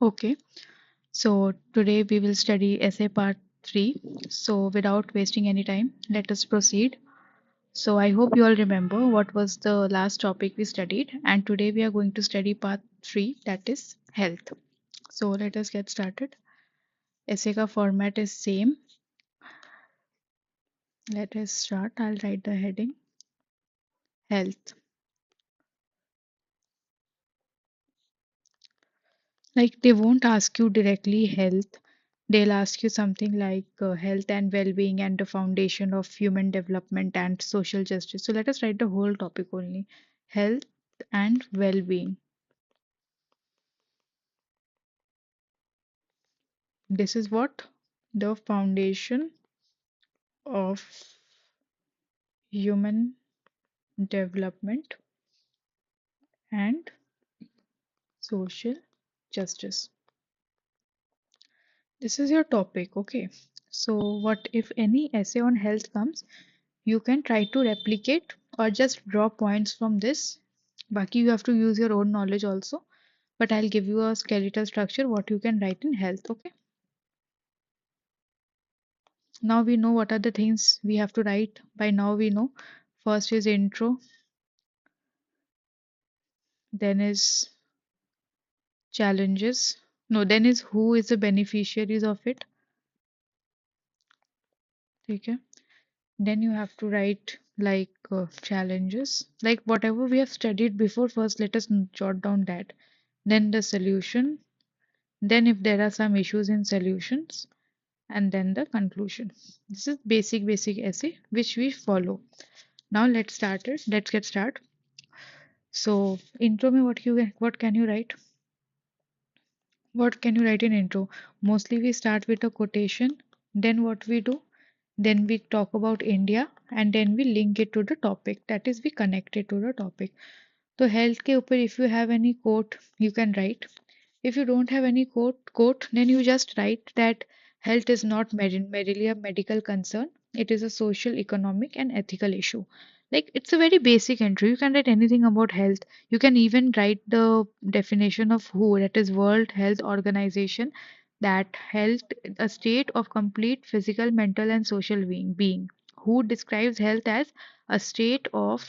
Okay, so today we will study essay part 3. So without wasting any time, let us proceed. So I hope you all remember what was the last topic we studied, and today we are going to study part 3, that is health. So let us get started. Essay ka format is same. Let us start. I'll write the heading health. Like they won't ask you directly health. They'll ask you something like health and well-being and the foundation of human development and social justice. So let us write the whole topic only. Health and well-being. This is what? The foundation of human development and social justice. This is your topic, okay? So what if any essay on health comes, you can try to replicate or just draw points from this. Baki, you have to use your own knowledge also, but I'll give you a skeletal structure what you can write in health. Okay. Now we know what are the things we have to write. By now we know first is intro, then is challenges. No, then is who is the beneficiaries of it. Okay. Then you have to write like challenges, like whatever we have studied before. First, let us jot down that. Then the solution. Then if there are some issues in solutions, and then the conclusion. This is basic essay which we follow. Now let's start it. Let's get start. So intro में what can you write? What can you write in intro? Mostly we start with a quotation. Then what we do? Then we talk about India and then we link it to the topic. That is we connect it to the topic. So health के ऊपर if you have any quote you can write. If you don't have any quote, then you just write that health is not merely a medical concern. It is a social, economic, and ethical issue. Like it's a very basic entry. You can write anything about health. You can even write the definition of WHO, that is World Health Organization, that health, a state of complete physical, mental, and social being. WHO describes health as a state of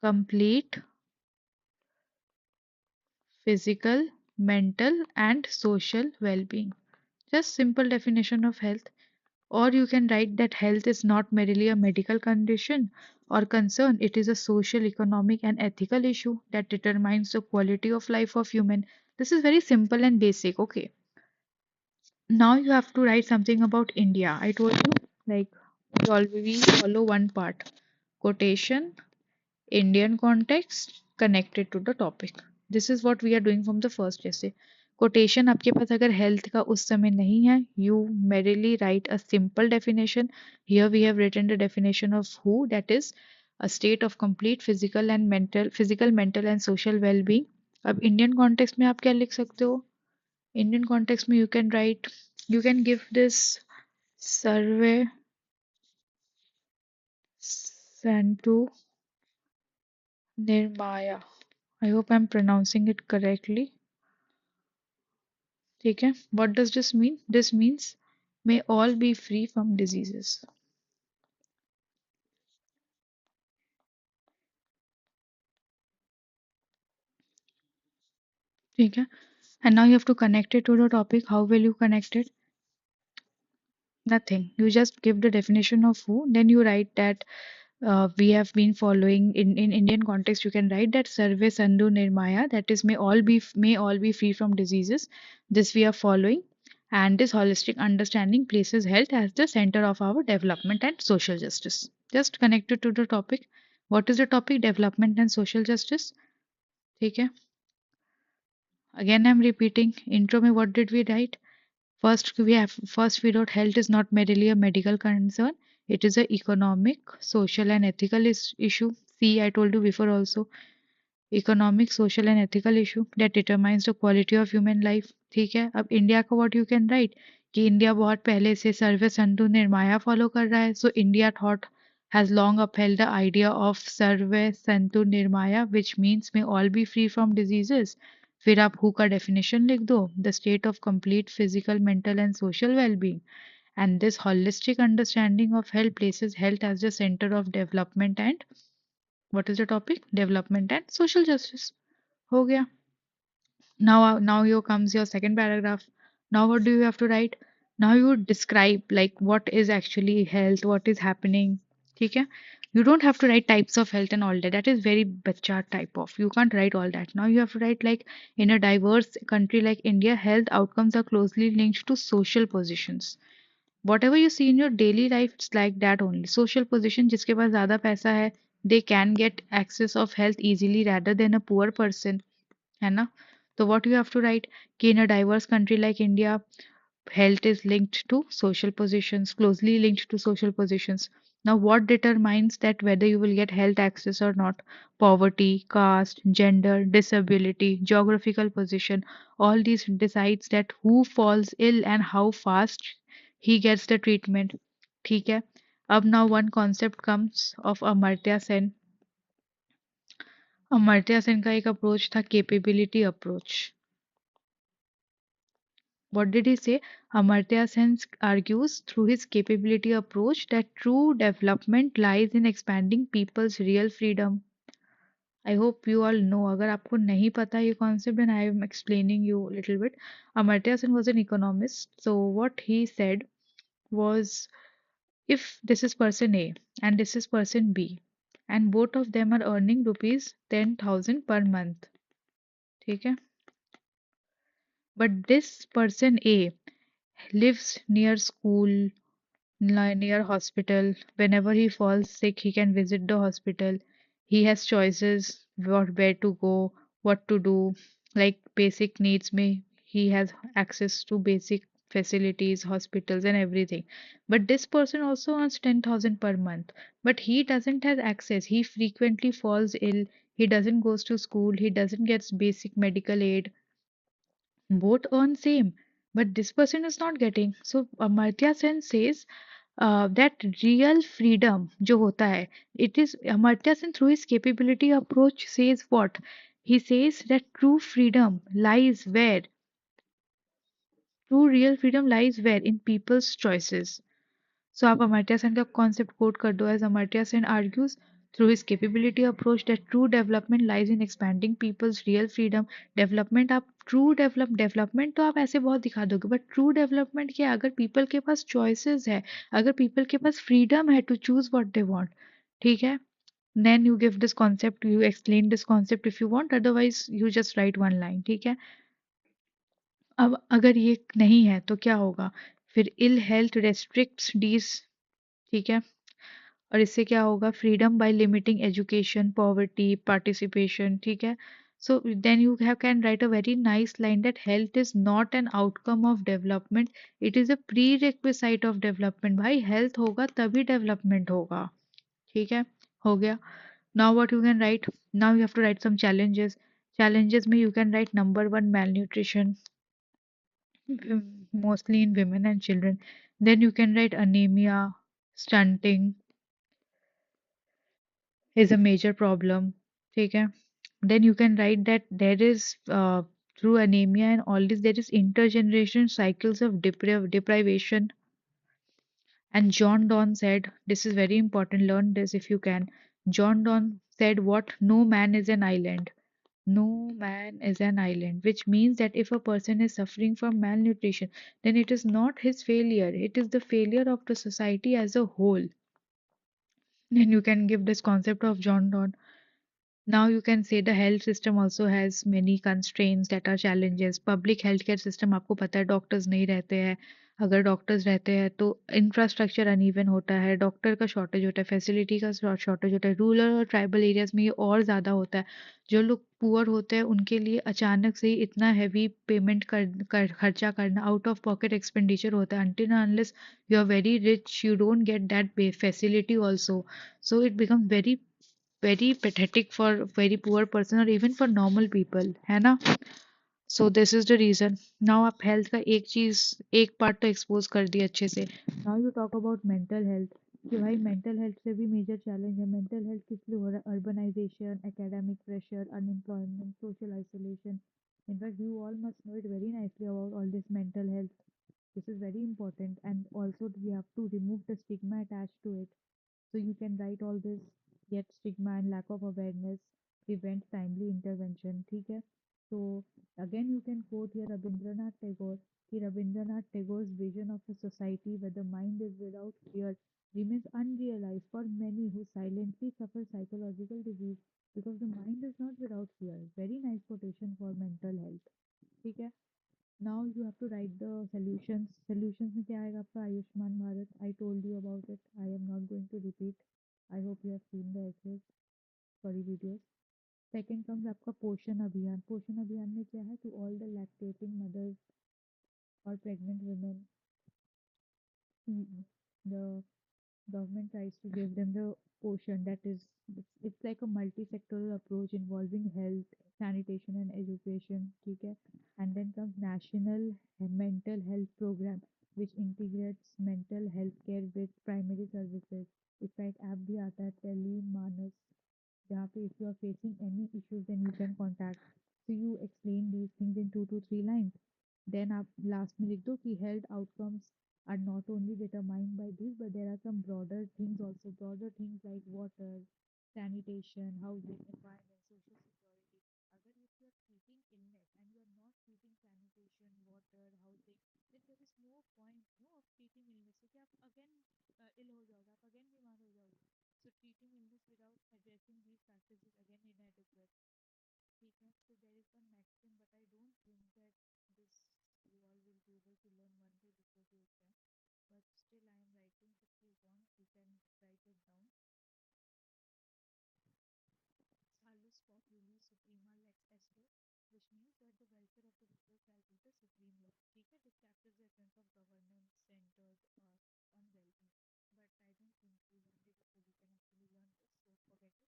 complete physical, mental, and social well-being. Just simple definition of health. Or you can write that health is not merely a medical condition or concern, it is a social, economic, and ethical issue that determines the quality of life of human. This is very simple and basic. Okay. Now you have to write something about India. I told you, like we follow one part. Quotation, Indian context connected to the topic. This is what we are doing from the first essay. Quotation आपके पास अगर health का उस समय नहीं है, you merely write a simple definition. Here we have written the definition of WHO, that is a state of complete physical, mental and social well-being. अब Indian context में आप क्या लिख सकते हो? Indian context में you can write, you can give this survey Santu Nirmaya. I hope I'm pronouncing it correctly. ठीक है. What does this mean? This means may all be free from diseases. ठीक है. And now you have to connect it to the topic. How will you connect it? Nothing. You just give the definition of who, then you write that we have been following in Indian context. You can write that Sarve Sandhu Nirmaya, that is may all be free from diseases. This we are following, and this holistic understanding places health as the center of our development and social justice. Just connected to the topic. What is the topic? Development and social justice. ठीक है. Again, I'm repeating. Intro में what did we write? First we wrote health is not merely a medical concern. It is a economic, social and ethical issue. See, I told you before also. Economic, social and ethical issue that determines the quality of human life. ठीक है. अब India का what you can write कि India बहुत पहले से सर्वे संतु निर्माया follow कर रहा है. So India thought has long upheld the idea of Sarve Santu Nirmaya, which means may all be free from diseases. फिर आप हु का डेफिनेशन लिख दो, the state of complete physical mental and social wellbeing, and this holistic understanding of health places health as the center of development and what is the topic, development and social justice. हो गया. Now here comes your second paragraph. Now what do you have to write? Now you describe like what is actually health, what is happening. ठीक है. You don't have to write types of health and all that. That is very bachcha type of. You can't write all that. Now you have to write like in a diverse country like India, health outcomes are closely linked to social positions. Whatever you see in your daily life, it's like that only. Social position, जिसके पास ज़्यादा पैसा है, they can get access of health easily rather than a poor person. है ना. तो what you have to write कि in a diverse country like India, health is linked to social positions, closely linked to social positions. Now what determines that whether you will get health access or not? Poverty, caste, gender, disability, geographical position, all these decides that who falls ill and how fast he gets the treatment. ठीक है. अब now one concept comes of Amartya Sen. Amartya Sen का एक approach था capability approach. What did he say? Amartya Sen argues through his capability approach that true development lies in expanding people's real freedom. I hope you all know. अगर आपको नहीं पता ये concept, then I am explaining you a little bit. Amartya Sen was an economist. So what he said was, if this is person A and this is person B, and both of them are earning rupees 10,000 per month, ठीक है? But this person A lives near school, near hospital. Whenever he falls sick, he can visit the hospital. He has choices where to go, what to do. Like basic needs may he has access to basic facilities, hospitals and everything. But this person also earns 10,000 per month. But he doesn't have access. He frequently falls ill. He doesn't goes to school. He doesn't get basic medical aid. Both earn same, but this person is not getting. So Amartya Sen says that real freedom जो होता है, it is Amartya Sen through his capability approach says what? He says that true freedom lies where? True real freedom lies where? In people's choices. So आप अमर्त्य सेन का concept quote कर दो as Amartya Sen argues through his capability approach that true development lies in expanding people's real freedom. Development आप true development तो आप ऐसे बहुत दिखा दोगे, but true development क्या है? अगर people के पास choices है, अगर people के पास freedom है to choose what they want, ठीक है, then you give this concept, you explain this concept if you want, otherwise you just write one line. ठीक है. अब अगर ये नहीं है तो क्या होगा? फिर ill health restricts these. ठीक है. और इससे क्या होगा? Freedom by limiting education, poverty, participation. ठीक है. So then you have can write a very nice line that health is not an outcome of development, it is a prerequisite of development. भाई health होगा तभी development होगा. ठीक है. हो गया. Now what you can write? Now you have to write some challenges. Challenges में you can write number one, malnutrition, mostly in women and children. Then you can write anemia, stunting is a major problem. ठीक है. Then you can write that there is through anemia and all this there is intergeneration cycles of deprivation. And John Donne said, this is very important, learn this if you can. John Donne said what? No man is an island. No man is an island, which means that if a person is suffering from malnutrition, then it is not his failure, it is the failure of the society as a whole. Then you can give this concept of John Donne. Now you can say the health system also has many constraints that are challenges. Public healthcare system आपको पता है doctors नहीं रहते हैं. अगर doctors रहते हैं तो इंफ्रास्ट्रक्चर अनइवन होता है, डॉक्टर का शॉर्टेज होता है, फैसिलिटी का शॉर्टेज होता है. रूरल और ट्राइबल एरियाज में ये और ज़्यादा होता है. जो लोग पुअर होते हैं उनके लिए अचानक से ही इतना हैवी पेमेंट खर्चा करना, आउट ऑफ पॉकेट एक्सपेंडिचर होता है. Until unless you are very rich you don't get that facility also. So it becomes very pathetic for very poor person or even for normal people, है ना. So this is the reason. Now आप health का एक चीज एक part तो expose कर दिया अच्छे से. Now you talk about mental health कि भाई mental health से भी major challenge है. mental health किस लिए हो रहा है? urbanization, academic pressure, unemployment, social isolation. In fact, you all must know it very nicely about all this mental health. This is very important, and also we have to remove the stigma attached to it. So you can write all this, yet stigma and lack of awareness prevent timely intervention. ठीक है? So again, you can quote here Rabindranath Tagore. कि Rabindranath Tagore's vision of a society where the mind is without fear remains unrealized for many who silently suffer psychological disease because the mind is not without fear. Very nice quotation for mental health. ठीक है? Now you have to write the solutions. Solutions में क्या आएगा आपका Ayushman Bharat. I told you about it. I am not going to repeat. I hope you have seen the essays, sorry videos. Second comes आपका पोषण अभियान. पोषण अभियान में क्या है? To all the lactating mothers or pregnant women, the government tries to give them the portion that is it's like a multi-sectoral approach involving health, sanitation and education. ठीक है? And then comes national mental health program which integrates mental health care with primary services. इसका एक app भी आता है tele मानस जहाँ पे if you are facing any issues then you can contact. So you explain these things in 2 to 3 lines. Then आप last में लिख दो कि health outcomes are not only determined by this, but there are some broader things also. Broader things like water, sanitation, housing, environment, social security. अगर if you are treating illness and you are not treating sanitation, water, housing, then there is no point no of treating illness. क्योंकि आप again ill हो जाओगे, आप again बीमार हो जाओगे. So treating illness without addressing these factors is again inadequate. ठीक है? So there is one maxim, but I don't think that this you all will be able to learn one day before the exam. But still I am writing. If you want, you can write it down. Salus populi suprema lex esto, which means that the welfare of the people shall be the supreme law. ठीक है? This captures the essence of governance centered on well-being. But I don't think you one day before you can actually learn this, so forget it.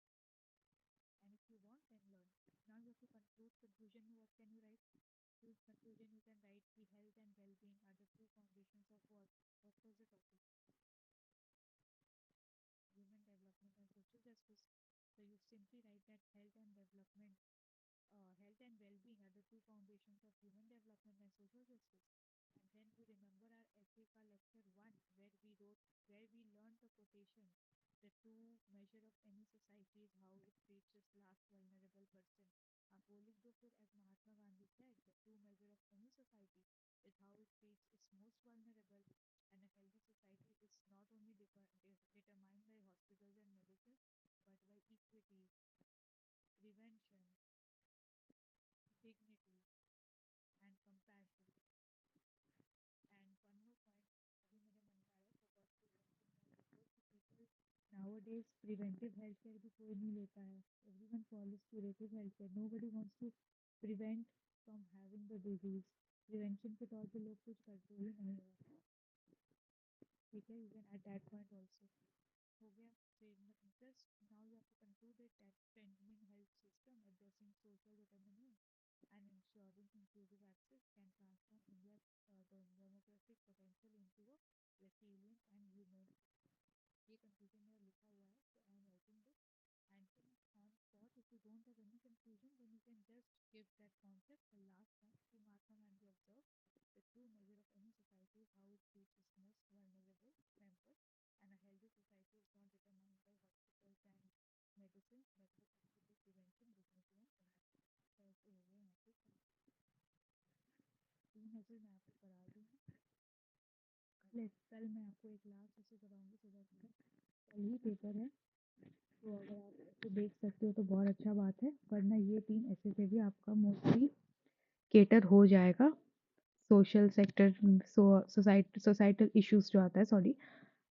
And if you want, then learn. Now you have to conclude. Conclusion, what can you write? To conclusion, you can write the health and well-being are the two foundations of what? What was the topic? Human development and social justice. So you simply write that health and well-being are the two foundations of human development and social justice. And then you remember our essay ka lecture 1 where we learned the quotation. The true measure of any society is how it treats its last vulnerable person. आप वो लिख दो फिर as Mahatma Gandhi said, the true measure of any society is how it treats its most vulnerable. And a healthy society is not only determined by hospitals and medicines, but by equity, prevention, dignity, and compassion. And one more point, अभी मेरे मन में आया forgot to mention that before कि people nowadays preventive healthcare भी कोई नहीं लेता है. Everyone follows curative healthcare. Nobody wants to prevent from having the disease. Prevention के तौर पे लोग कुछ करते ही नहीं है. ठीक है? You can add that point also. हो गया. So just now you have to conclude it that strengthening health system, addressing social determinants, and ensuring inclusive access can transform India's demographic potential into a resilient and humane. ये conclusion मेरा लिखा हुआ है, so I am writing this. And then on spot, if you don't have any conclusion, then you can just give that concept. The last point, कि Mahatma Gandhi observed, the true measure of any society is how it treats its most vulnerable members, and a healthy society is not determined by hospitals and medicines, but by equity, prevention, dignity, and compassion. So ऐसे हो गए यहाँ पे 3 ऐसे मैं आपको करा दूँगी. कल मैं आपको एक लास्ट ऐसे कराऊंगी सुबह सुबह. कल ही पेपर है, तो अगर आप ऐसे देख सकते हो तो बहुत अच्छा बात है, वरना ये 3 ऐसे से भी आपका मोस्टली केटर हो जाएगा. सोशल सेक्टर सोसाइटल इश्यूज जो आता है, sorry.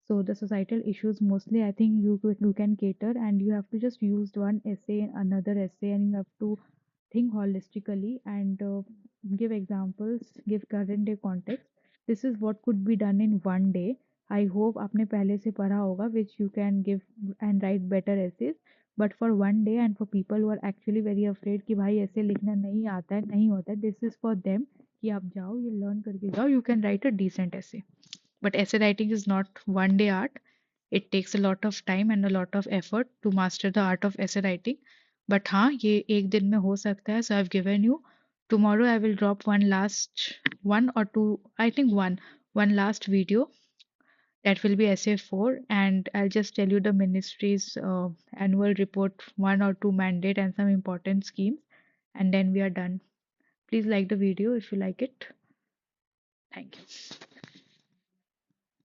So the societal issues mostly I think you can cater, and you have to just use one essay, another essay, and you have to think holistically and give examples, give current day context. This is what could be done in one day. I hope आपने पहले से पढ़ा होगा which you can give and write better essays. But for one day and for people who are actually very afraid कि भाई ऐसे लिखना नहीं आता है, नहीं होता है, this is for them कि आप जाओ ये learn करके जाओ, you can write a decent essay. But essay writing is not one day art. It takes a lot of time and a lot of effort to master the art of essay writing. But हाँ ये एक दिन में हो सकता है. So I've given you Tomorrow I will drop one or two, I think one last video that will be essay 4, and I'll just tell you the ministry's annual report, one or two mandate and some important schemes, and then we are done. Please like the video if you like it. Thank you.